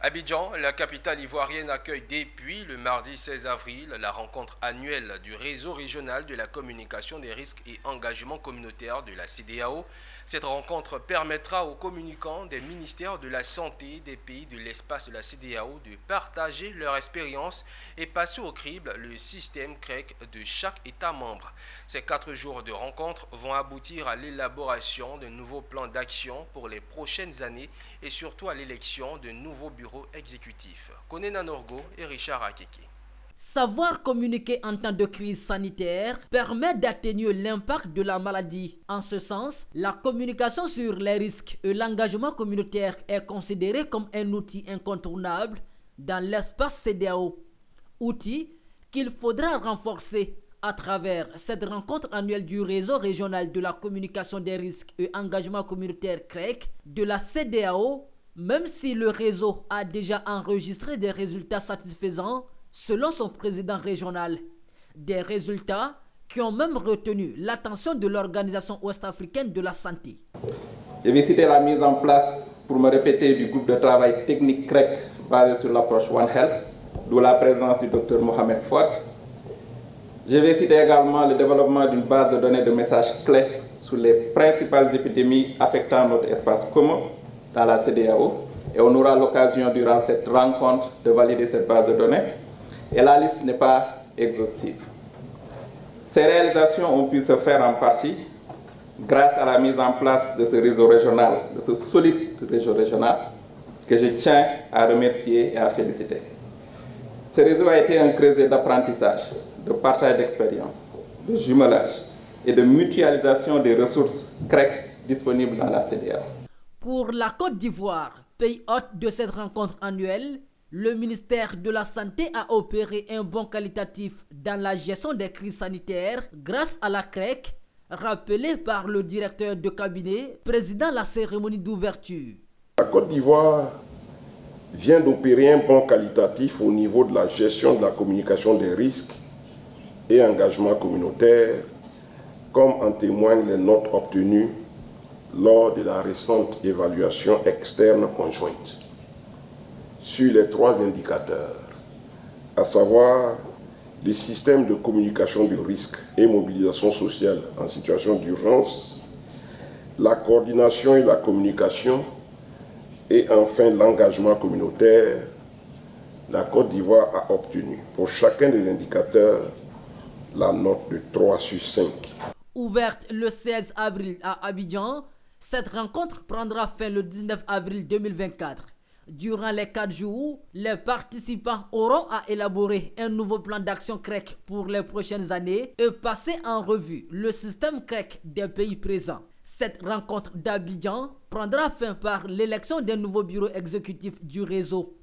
Abidjan, la capitale ivoirienne, accueille depuis le mardi 16 avril la rencontre annuelle du réseau régional de la communication des risques et engagements communautaires de la CEDEAO. Cette rencontre permettra aux communicants des ministères de la Santé des pays de l'espace de la CEDEAO de partager leur expérience et passer au crible le système CREC de chaque État membre. Ces 4 jours de rencontre vont aboutir à l'élaboration de nouveaux plans d'action pour les prochaines années et surtout à l'élection de nouveaux bureaux exécutif. Konena Norgo et Richard Akeke. Savoir communiquer en temps de crise sanitaire permet d'atténuer l'impact de la maladie. En ce sens, la communication sur les risques et l'engagement communautaire est considérée comme un outil incontournable dans l'espace CEDEAO. Outil qu'il faudra renforcer à travers cette rencontre annuelle du réseau régional de la communication des risques et engagement communautaire CREC de la CEDEAO. Même si le réseau a déjà enregistré des résultats satisfaisants, selon son président régional, des résultats qui ont même retenu l'attention de l'Organisation ouest-africaine de la santé. Je vais citer la mise en place, pour me répéter, du groupe de travail technique CREC basé sur l'approche One Health, d'où la présence du Dr Mohamed Fouad. Je vais citer également le développement d'une base de données de messages clés sur les principales épidémies affectant notre espace commun dans la CEDEAO, et on aura l'occasion durant cette rencontre de valider cette base de données, et la liste n'est pas exhaustive. Ces réalisations ont pu se faire en partie grâce à la mise en place de ce réseau régional, de ce solide réseau régional, que je tiens à remercier et à féliciter. Ce réseau a été un creuset d'apprentissage, de partage d'expérience, de jumelage et de mutualisation des ressources CREC disponibles dans la CEDEAO. Pour la Côte d'Ivoire, pays hôte de cette rencontre annuelle, le ministère de la Santé a opéré un bond qualitatif dans la gestion des crises sanitaires grâce à la CREC, rappelé par le directeur de cabinet présidant la cérémonie d'ouverture. La Côte d'Ivoire vient d'opérer un bond qualitatif au niveau de la gestion de la communication des risques et engagements communautaires, comme en témoignent les notes obtenues lors de la récente évaluation externe conjointe. Sur les 3 indicateurs, à savoir les systèmes de communication du risque et mobilisation sociale en situation d'urgence, la coordination et la communication, et enfin l'engagement communautaire, la Côte d'Ivoire a obtenu pour chacun des indicateurs la note de 3 sur 5. Ouverte le 16 avril à Abidjan, cette rencontre prendra fin le 19 avril 2024. Durant les 4 jours, les participants auront à élaborer un nouveau plan d'action CREC pour les prochaines années et passer en revue le système CREC des pays présents. Cette rencontre d'Abidjan prendra fin par l'élection d'un nouveau bureau exécutif du réseau.